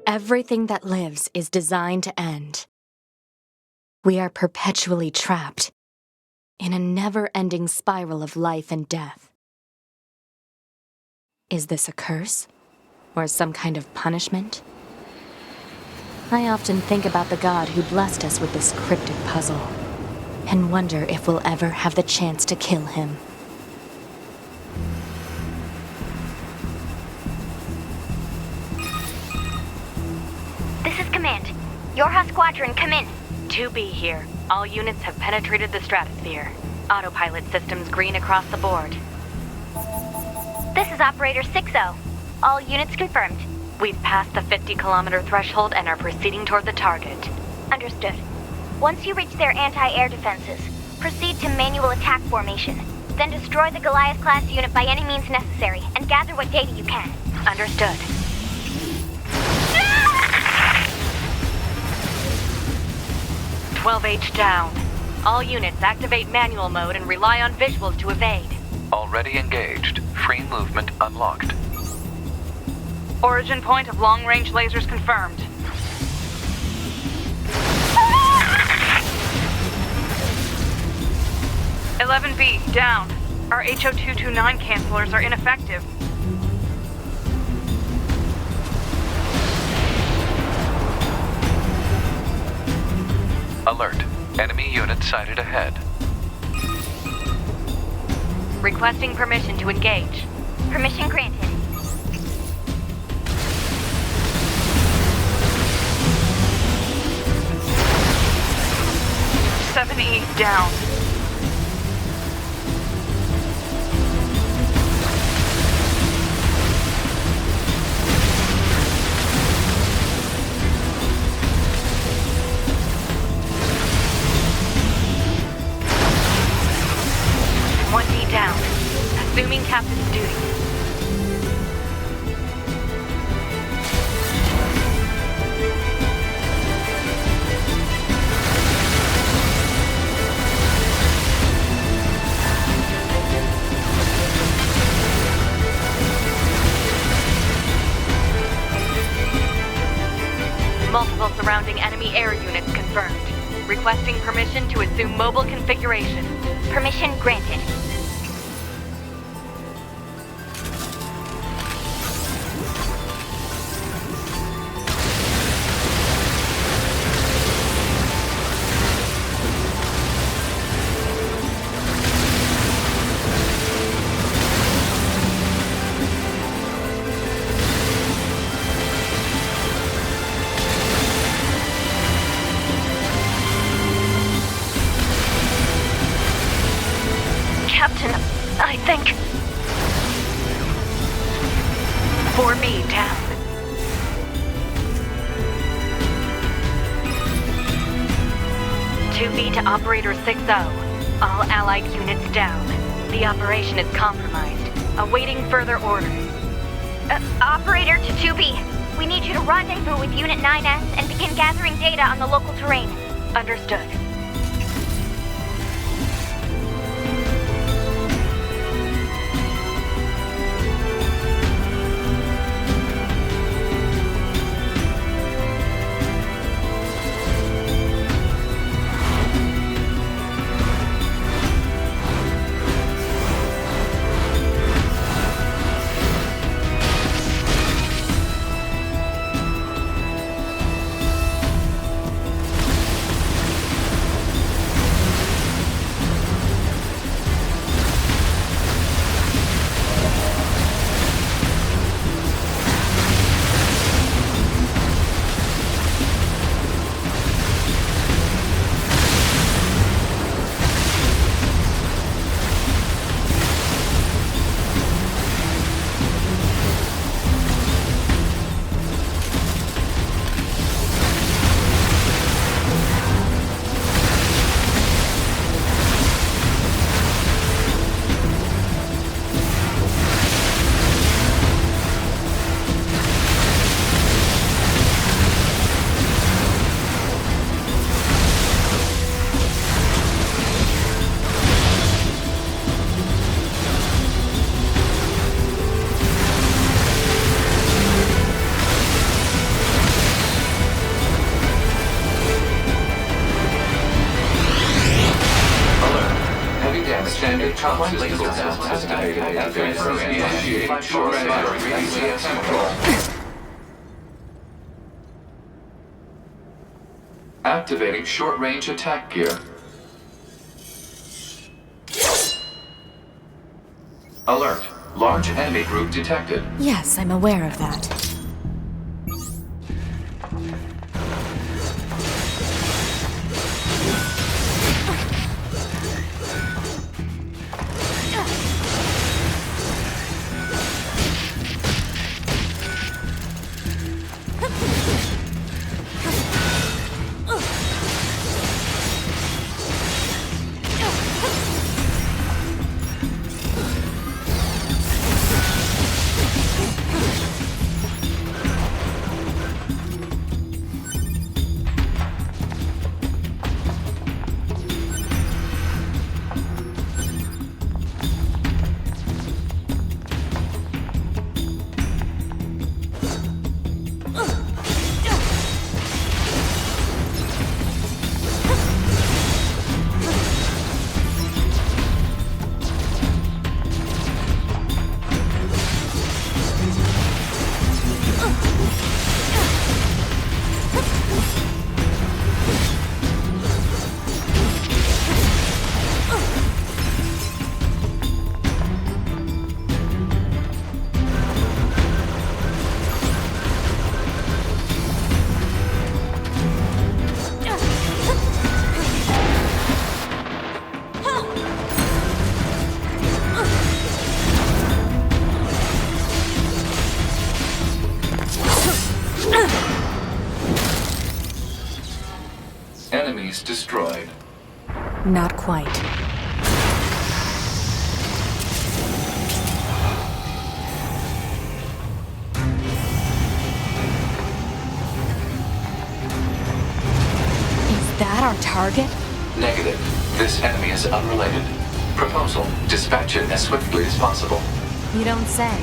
Everything that lives is designed to end. We are perpetually trapped in a never-ending spiral of life and death. Is this a curse? Or some kind of punishment? I often think about the God who blessed us with this cryptic puzzle, and wonder if we'll ever have the chance to kill him. This is Command. Yorha Squadron, come in. 2B here. All units have penetrated the stratosphere. Autopilot systems green across the board. This is Operator 6-0. All units confirmed. We've passed the 50-kilometer threshold and are proceeding toward the target. Understood. Once you reach their anti-air defenses, proceed to manual attack formation. Then destroy the Goliath-class unit by any means necessary, and gather what data you can. Understood. 12H down. All units activate manual mode and rely on visuals to evade. Already engaged. Free movement unlocked. Origin point of long-range lasers confirmed. "11B, down. Our HO229 cancelers are ineffective. Alert. Enemy unit sighted ahead. Requesting permission to engage. Permission granted. 7E, down. Down. Assuming captain's duty. Multiple surrounding enemy air units confirmed. Requesting permission to assume mobile configuration. Permission granted. Captain, I think... 4B down. "2B to Operator 6-0. All Allied units down. The operation is compromised. Awaiting further orders. Operator to 2B. We need you to rendezvous with Unit 9S and begin gathering data on the local terrain. Understood. Activate top system activated. Initiate short range control. Activating short-range attack gear. Alert. Large enemy group detected. Yes, I'm aware of that. Enemies destroyed. Not quite. Is that our target? Negative. This enemy is unrelated. Proposal. Dispatch it as swiftly as possible. You don't say.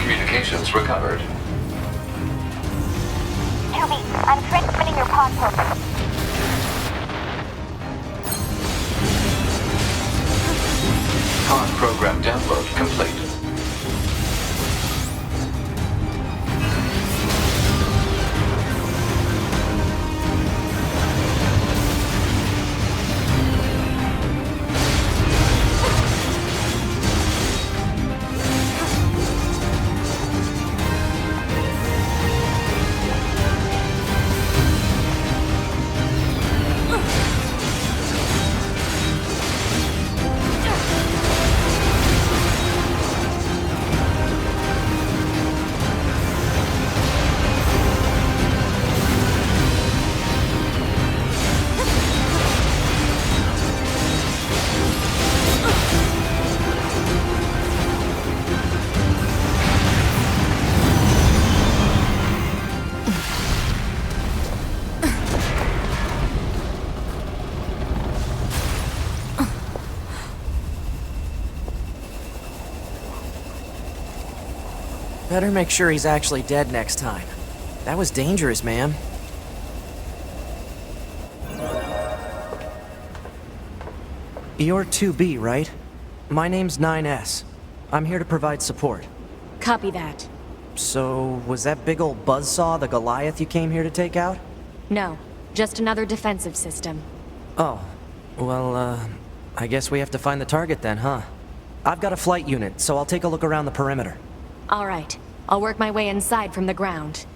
Communications recovered. 2B, I'm transmitting your pod program. Pod program download complete. Better make sure he's actually dead next time. That was dangerous, man. You're 2B, right? My name's 9S. I'm here to provide support. Copy that. So, was that big old buzzsaw the Goliath you came here to take out? No, just another defensive system. Oh, well, I guess we have to find the target then, huh? I've got a flight unit, so I'll take a look around the perimeter. All right, I'll work my way inside from the ground.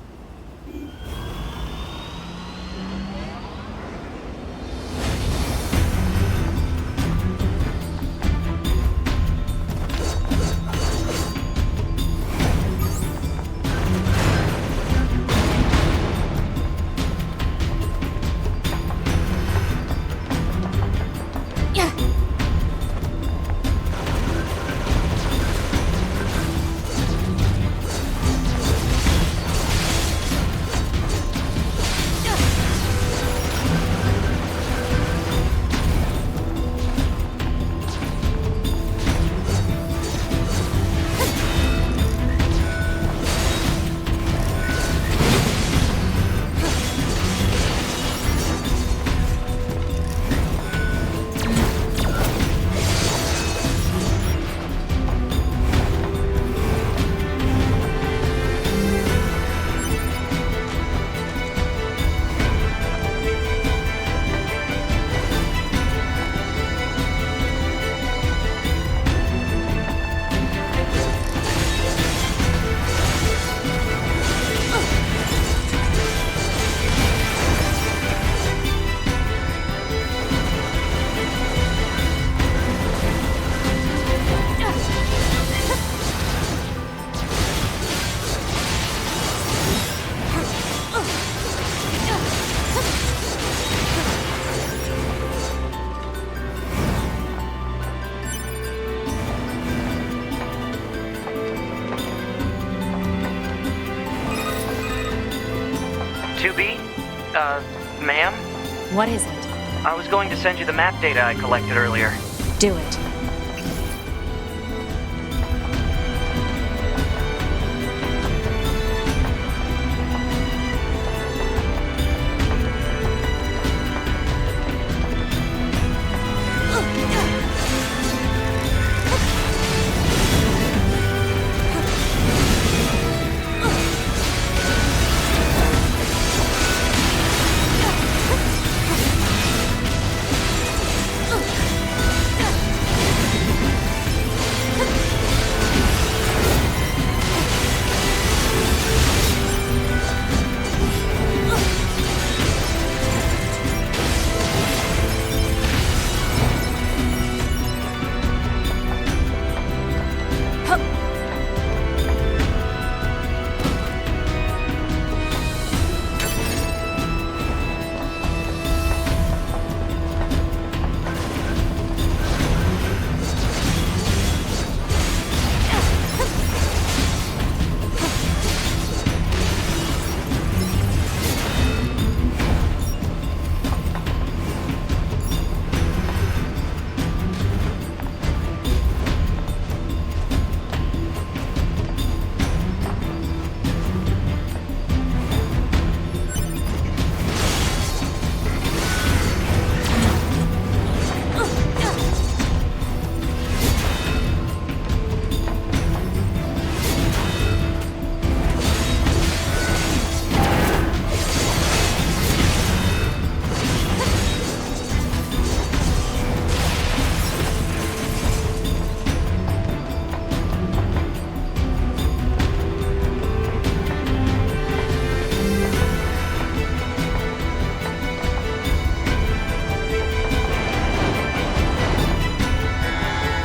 2B? Ma'am? What is it? I was going to send you the map data I collected earlier. Do it.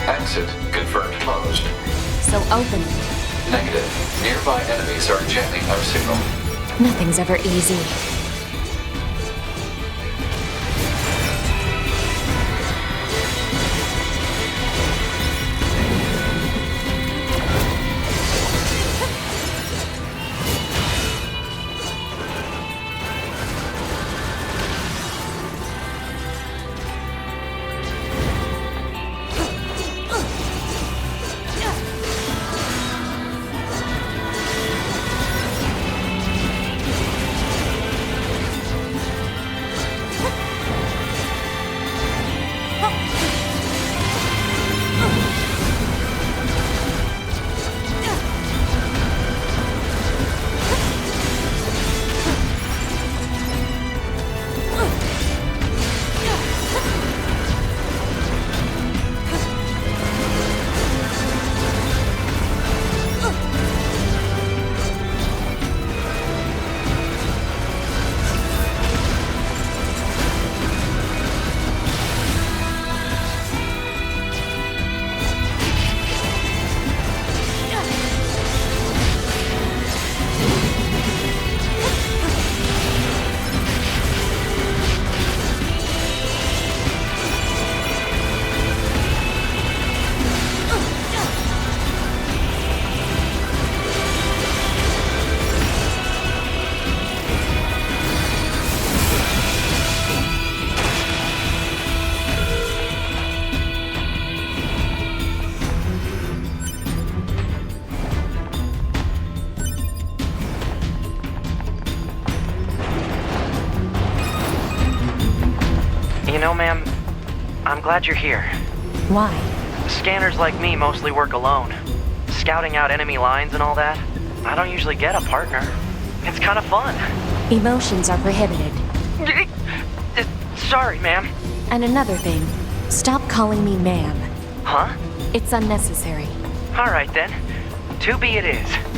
Exit confirmed closed. So open it. Negative. Nearby enemies are jamming our signal. Nothing's ever easy. You know, ma'am, I'm glad you're here. Why? Scanners like me mostly work alone. Scouting out enemy lines and all that. I don't usually get a partner. It's kind of fun. Emotions are prohibited. Sorry, ma'am. And another thing, stop calling me ma'am. Huh? It's unnecessary. All right, then. 2B it is.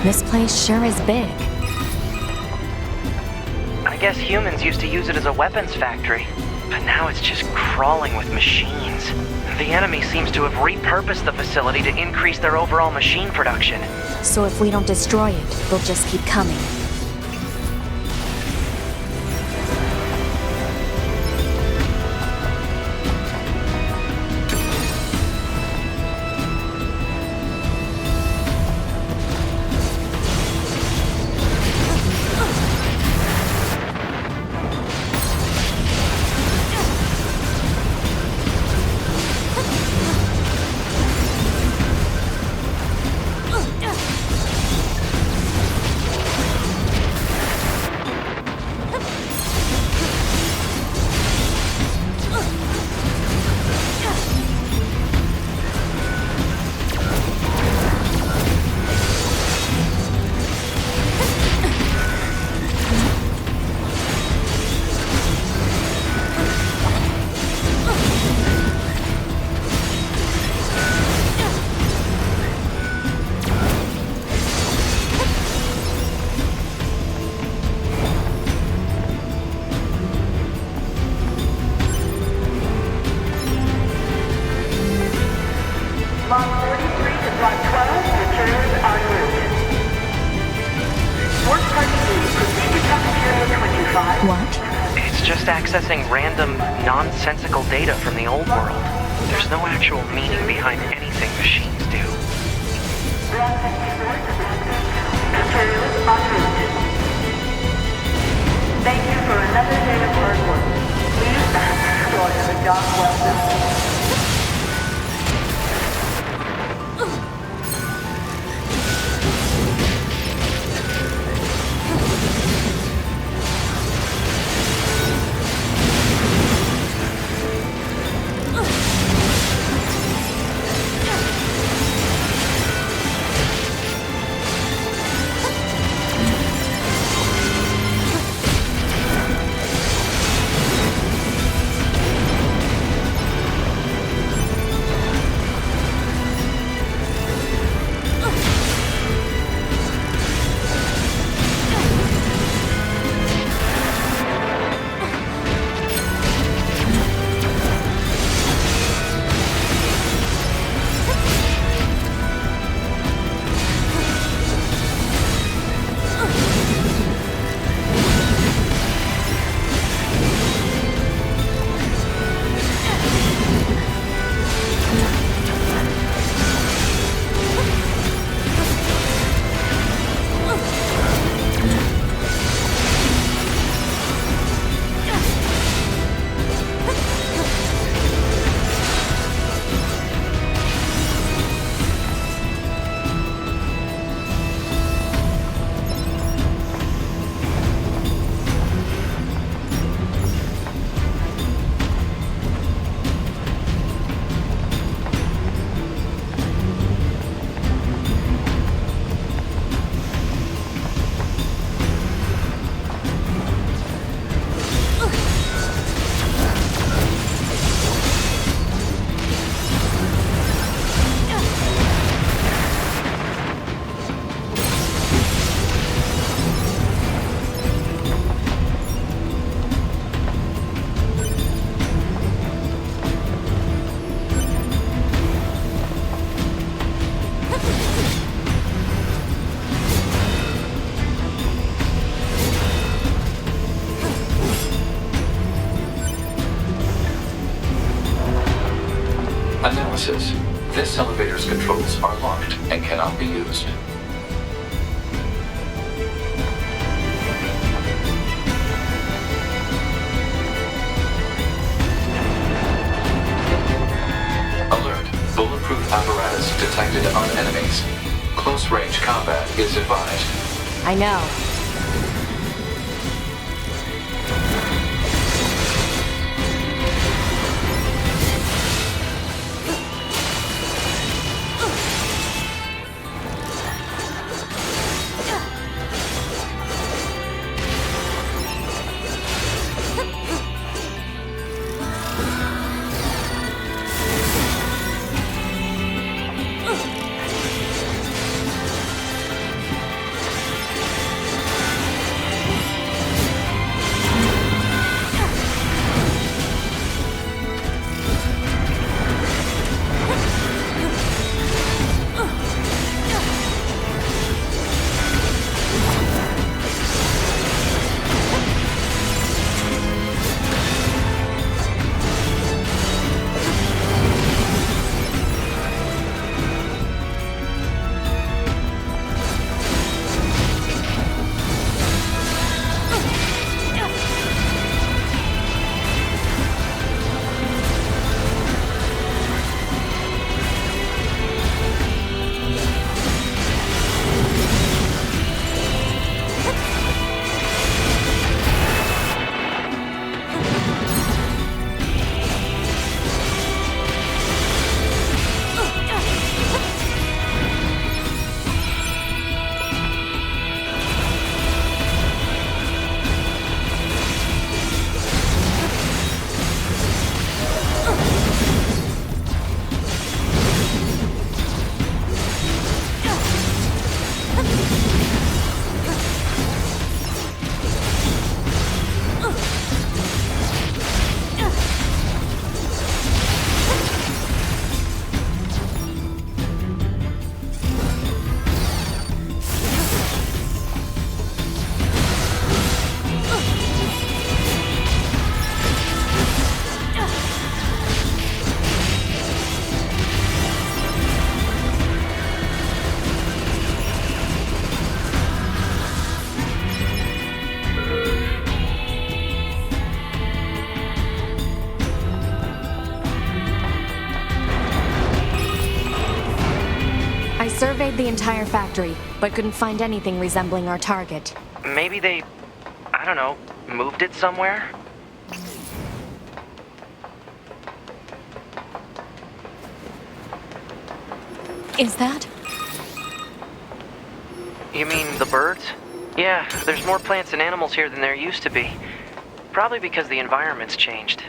This place sure is big. I guess humans used to use it as a weapons factory, but now it's just crawling with machines. The enemy seems to have repurposed the facility to increase their overall machine production. So if we don't destroy it, they'll just keep coming. Block 33 to Block 12, materials en route. Work Party B, proceed to cafeteria 25. What? It's just accessing random, nonsensical data from the old world. There's no actual meaning behind anything machines do. Block 54 to Block 13, materials en route. Thank you for another day of hard work. Please enjoy the job well done. Analysis. This elevator's controls are locked and cannot be used. Alert. Bulletproof apparatus detected on enemies. Close-range combat is advised. I know. I surveyed the entire factory, but couldn't find anything resembling our target. Maybe they, I don't know, moved it somewhere? Is that? You mean the birds? Yeah, there's more plants and animals here than there used to be. Probably because the environment's changed.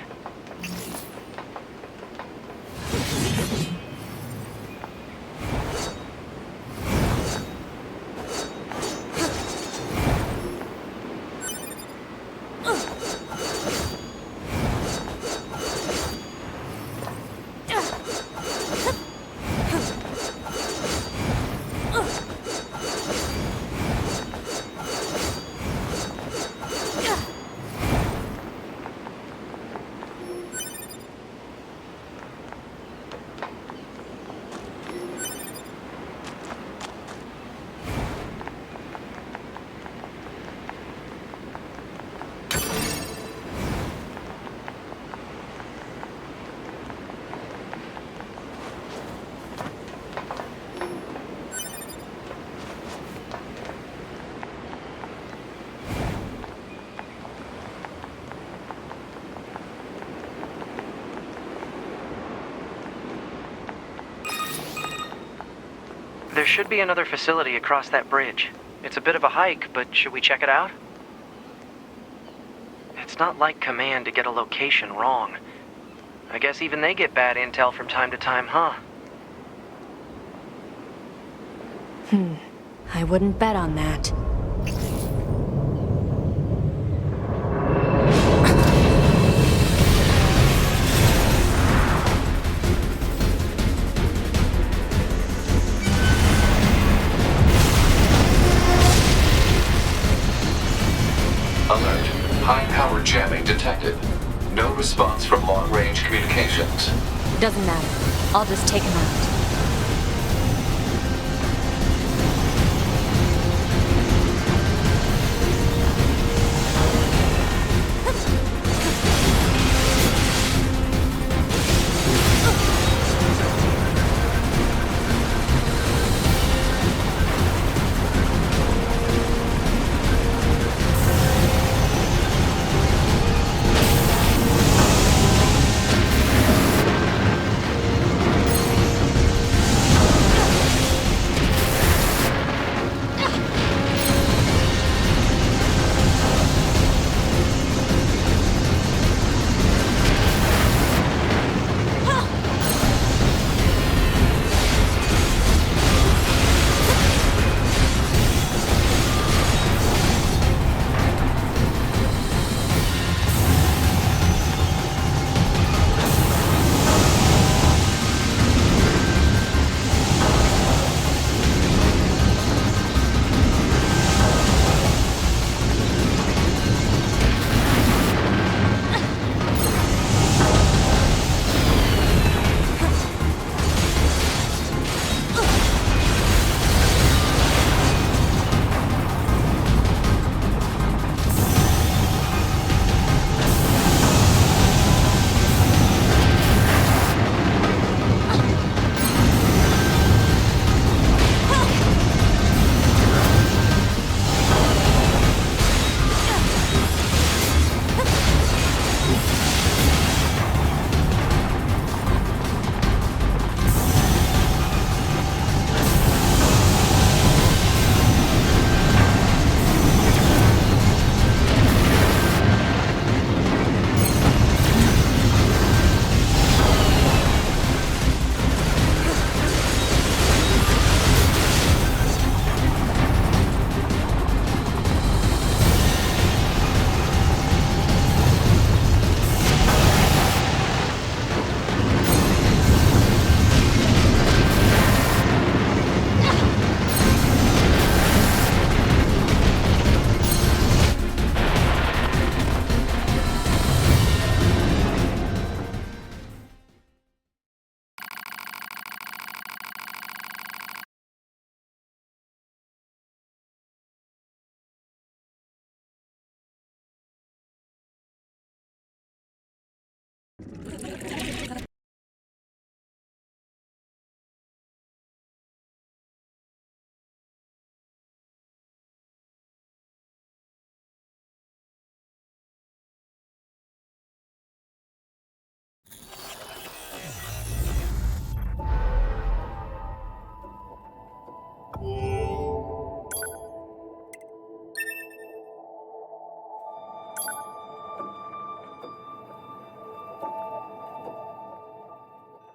There should be another facility across that bridge. It's a bit of a hike, but should we check it out? It's not like Command to get a location wrong. I guess even they get bad intel from time to time, huh? I wouldn't bet on that. Alert. High-power jamming detected. No response from long-range communications. Doesn't matter. I'll just take him out.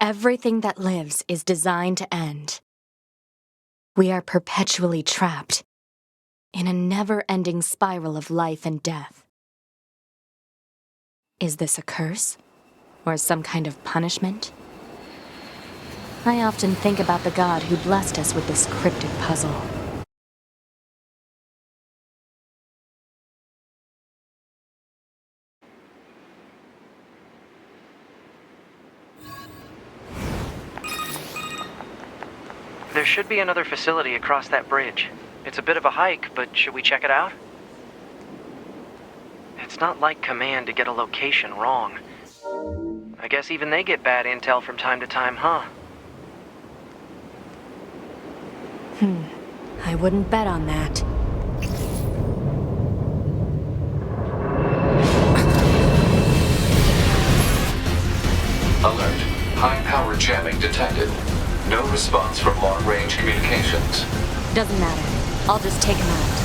Everything that lives is designed to end. We are perpetually trapped in a never-ending spiral of life and death. Is this a curse? Or some kind of punishment? I often think about the God who blessed us with this cryptic puzzle. There should be another facility across that bridge. It's a bit of a hike, but should we check it out? It's not like Command to get a location wrong. I guess even they get bad intel from time to time, huh? I wouldn't bet on that. Alert. High-power jamming detected. No response from long-range communications. Doesn't matter. I'll just take him out.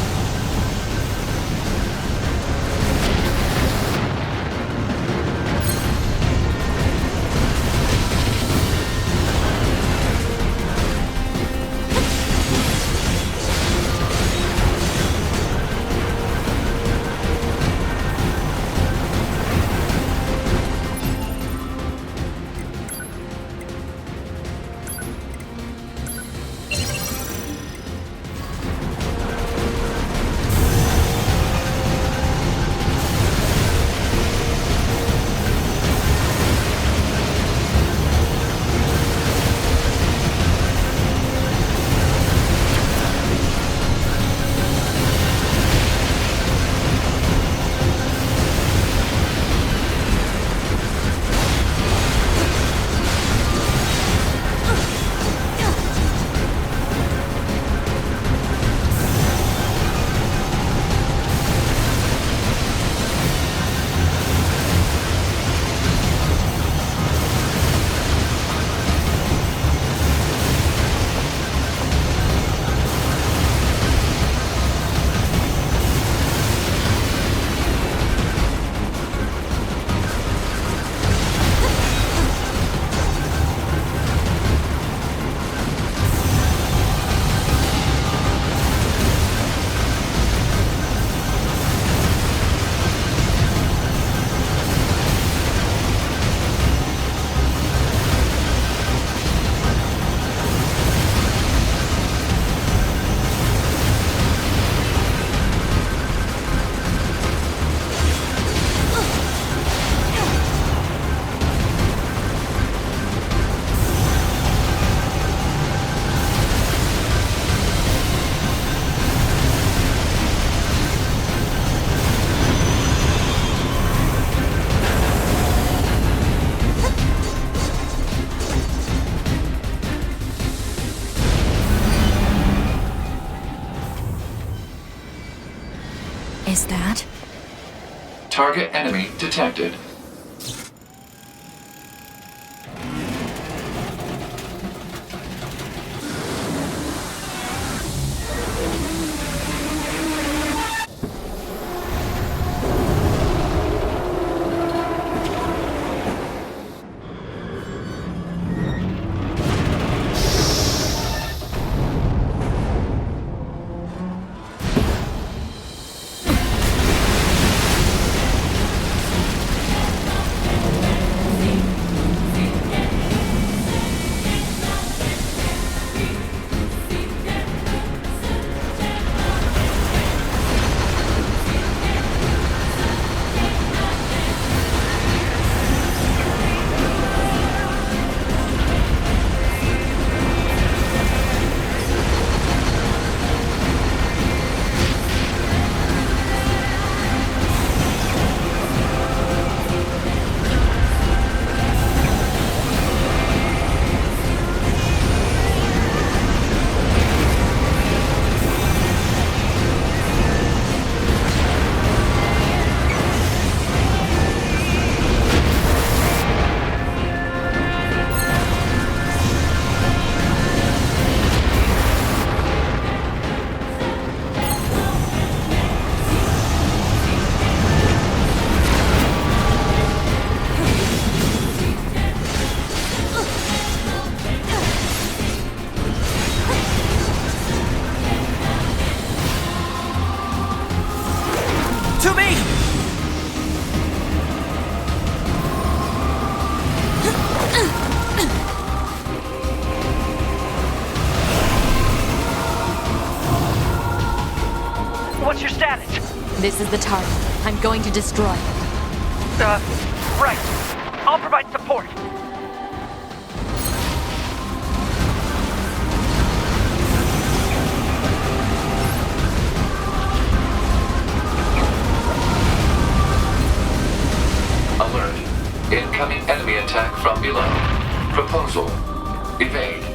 Is that? Target enemy detected. This is the target. I'm going to destroy it. Right. I'll provide support. Alert. Incoming enemy attack from below. Proposal. Evade.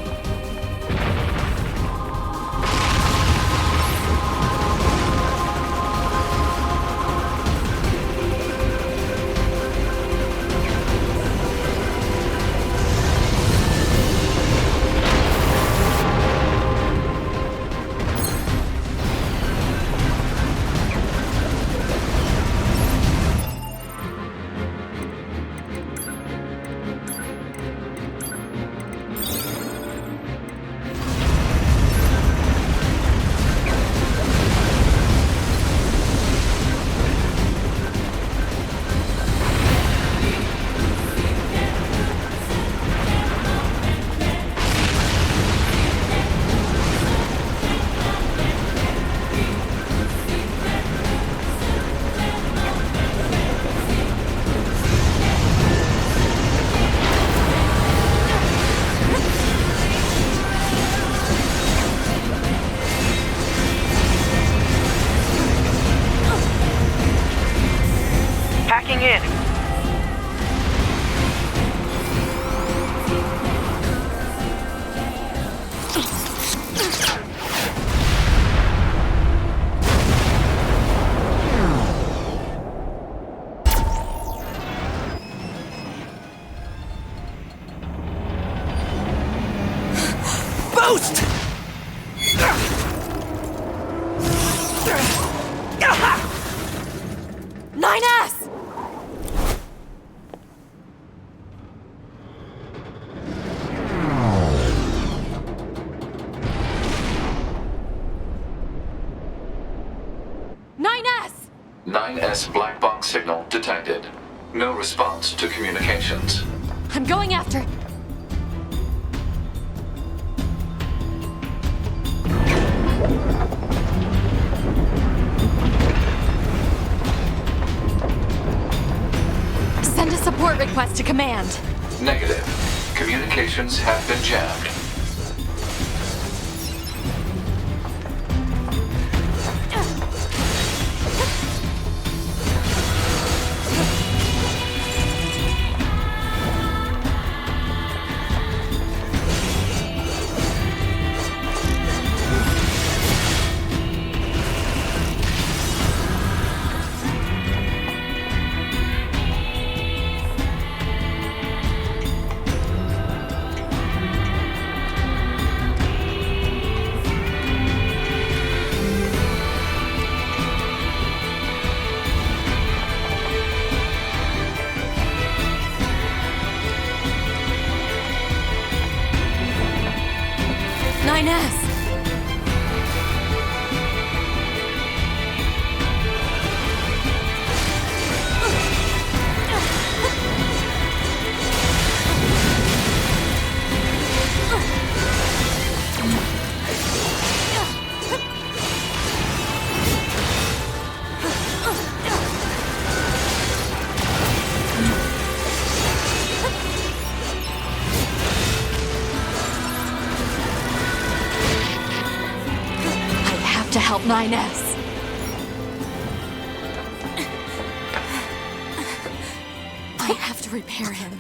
Hacking in. Boost! 9S! Nine 9S black box signal detected. No response to communications. I'm going after it. Send a support request to command. Negative. Communications have been jammed. Nine S. To help 9S. I have to repair him.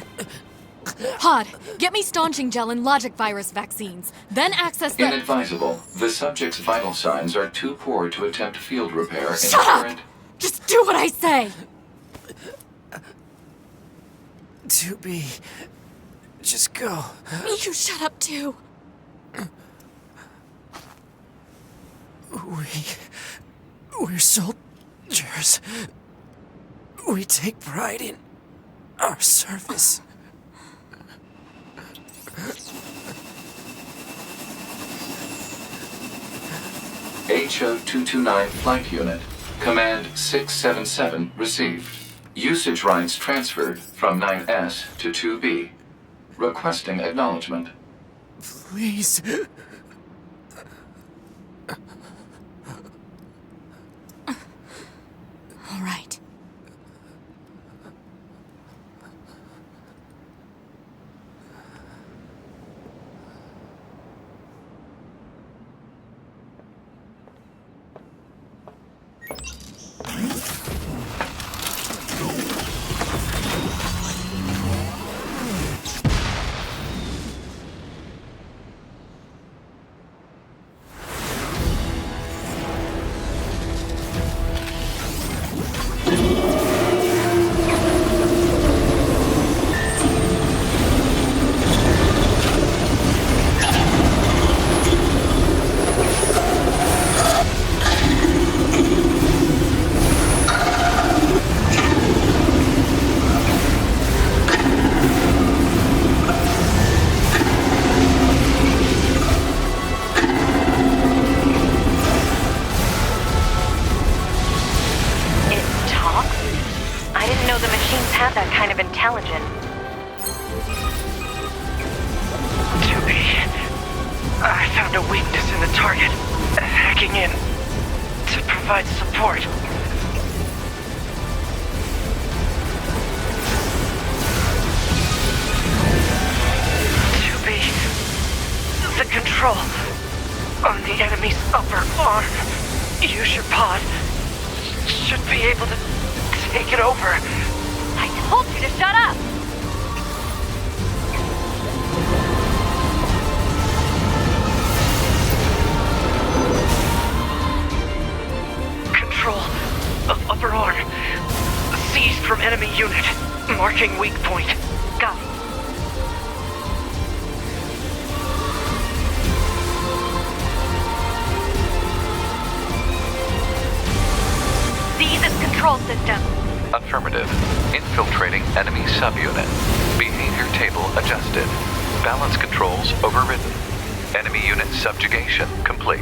Pod, get me staunching gel and logic virus vaccines. Then access the... Inadvisable. The subject's vital signs are too poor to attempt field repair in Shut the up! current... Just do what I say! 2B. Just go. You shut up too. We're soldiers. We take pride in our service. HO-229 Flight Unit. Command 677 received. Usage rights transferred from 9S to 2B. Requesting acknowledgement. Please. All right. It talks? I didn't know the machines had that kind of intelligence. To be. I found a weakness in the target. Hacking in to provide support. To be. The control on the enemy's upper arm. Use your pod. Should be able to take it over. I told you to shut up! Control of upper arm. Seized from enemy unit. Marking weak point. Got it. Seize its control system. Affirmative. Infiltrating enemy subunit. Behavior table adjusted. Balance controls overridden. Enemy unit subjugation complete.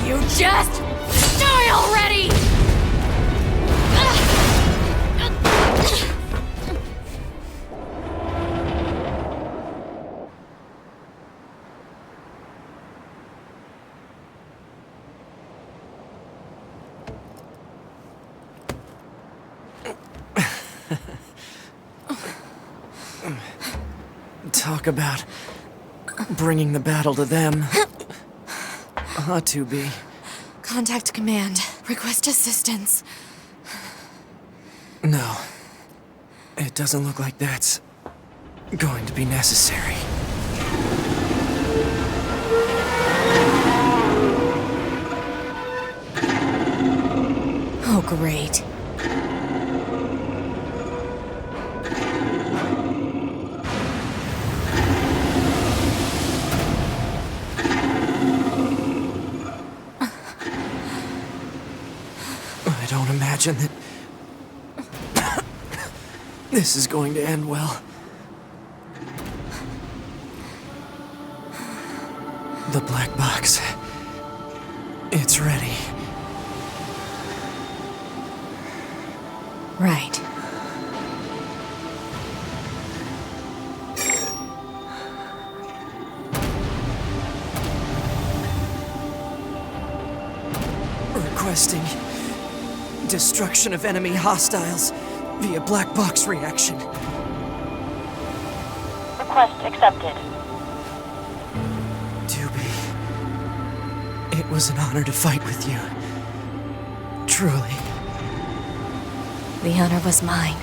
You just die already! Talk about bringing the battle to them. Ought to be. Contact command. Request assistance. No. It doesn't look like that's going to be necessary. Oh, great. I don't imagine that this is going to end well. The black box. It's ready. Right. Requesting destruction of enemy hostiles via black box reaction. Request accepted. Doobie, it was an honor to fight with you. Truly. The honor was mine.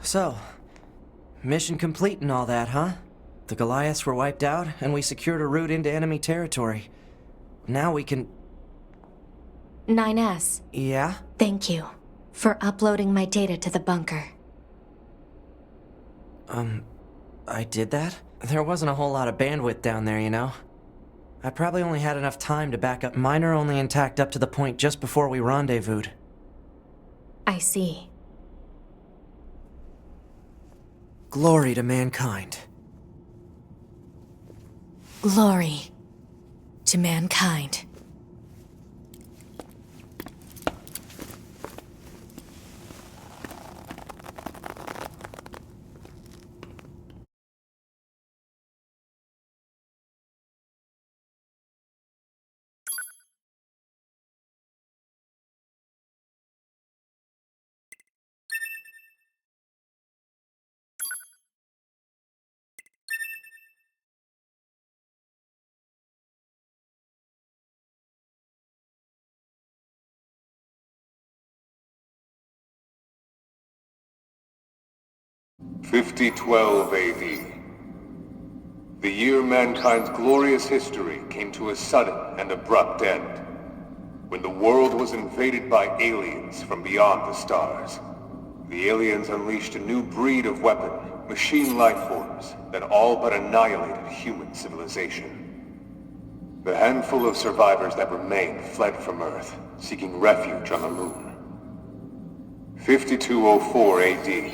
So, mission complete and all that, huh? The Goliaths were wiped out, and we secured a route into enemy territory. Now we can... 9S, Yeah? thank you for uploading my data to the bunker. I did that? There wasn't a whole lot of bandwidth down there, you know? I probably only had enough time to back up. Mine are only intact up to the point just before we rendezvoused. I see. Glory to mankind. Glory to mankind. "5012 AD. The year mankind's glorious history came to a sudden and abrupt end, when the world was invaded by aliens from beyond the stars. The aliens unleashed a new breed of weapon, machine life forms, that all but annihilated human civilization. The handful of survivors that remained fled from Earth, seeking refuge on the moon. 5204 AD.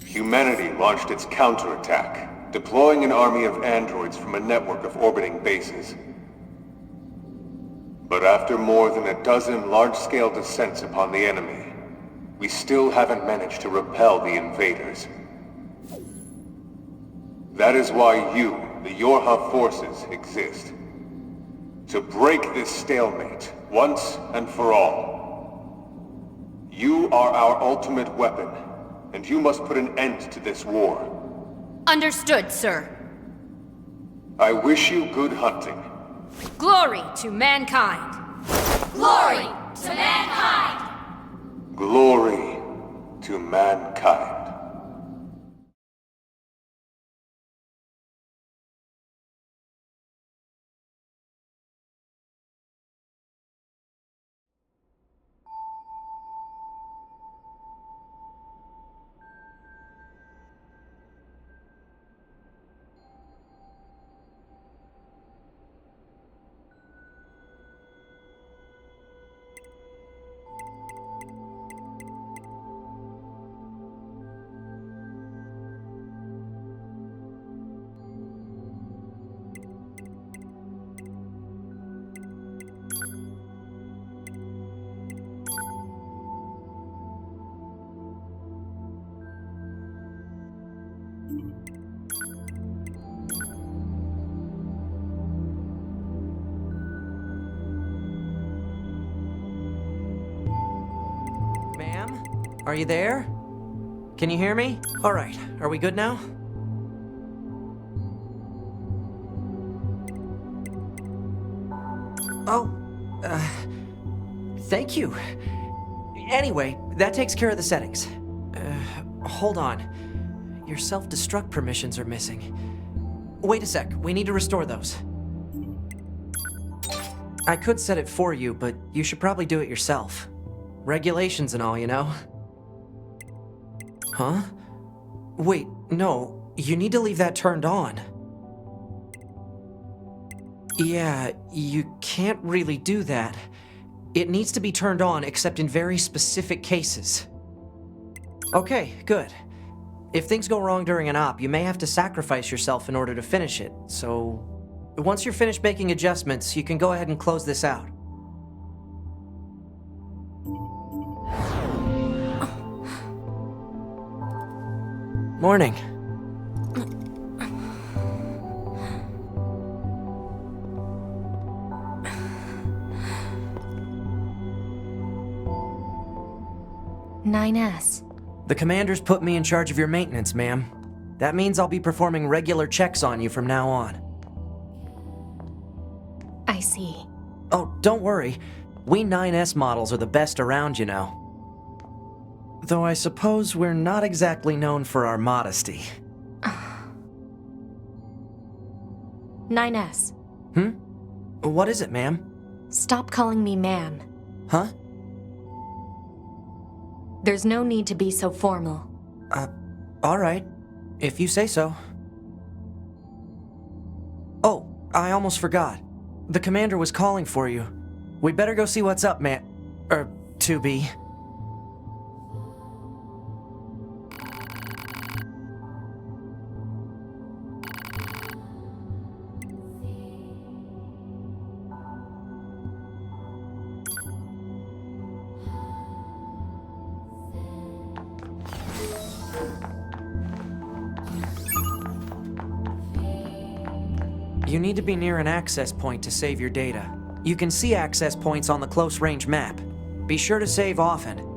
Humanity launched its counterattack, deploying an army of androids from a network of orbiting bases. But after more than a dozen large-scale descents upon the enemy, we still haven't managed to repel the invaders. That is why you, the Yorha forces, exist. To break this stalemate, once and for all. You are our ultimate weapon, and you must put an end to this war. Understood, sir. I wish you good hunting. Glory to mankind! Glory to mankind! Glory to mankind. Ma'am? Are you there? Can you hear me? Alright, are we good now? Oh, thank you. Anyway, that takes care of the settings. Hold on. Your self-destruct permissions are missing. Wait a sec, we need to restore those. I could set it for you, but you should probably do it yourself. Regulations and all, you know? Huh? Wait, no, you need to leave that turned on. Yeah, you can't really do that. It needs to be turned on except in very specific cases. Okay, good. If things go wrong during an op, you may have to sacrifice yourself in order to finish it, so... Once you're finished making adjustments, you can go ahead and close this out. Morning. "9S, The commander's put me in charge of your maintenance, ma'am. That means I'll be performing regular checks on you from now on. I see. Oh, don't worry. We 9S models are the best around, you know. Though I suppose we're not exactly known for our modesty. 9S. What is it, ma'am? Stop calling me ma'am. Huh? There's no need to be so formal. Alright. If you say so. Oh, I almost forgot. The commander was calling for you. We'd better go see what's up, 2B. You need to be near an access point to save your data. You can see access points on the close-range map. Be sure to save often.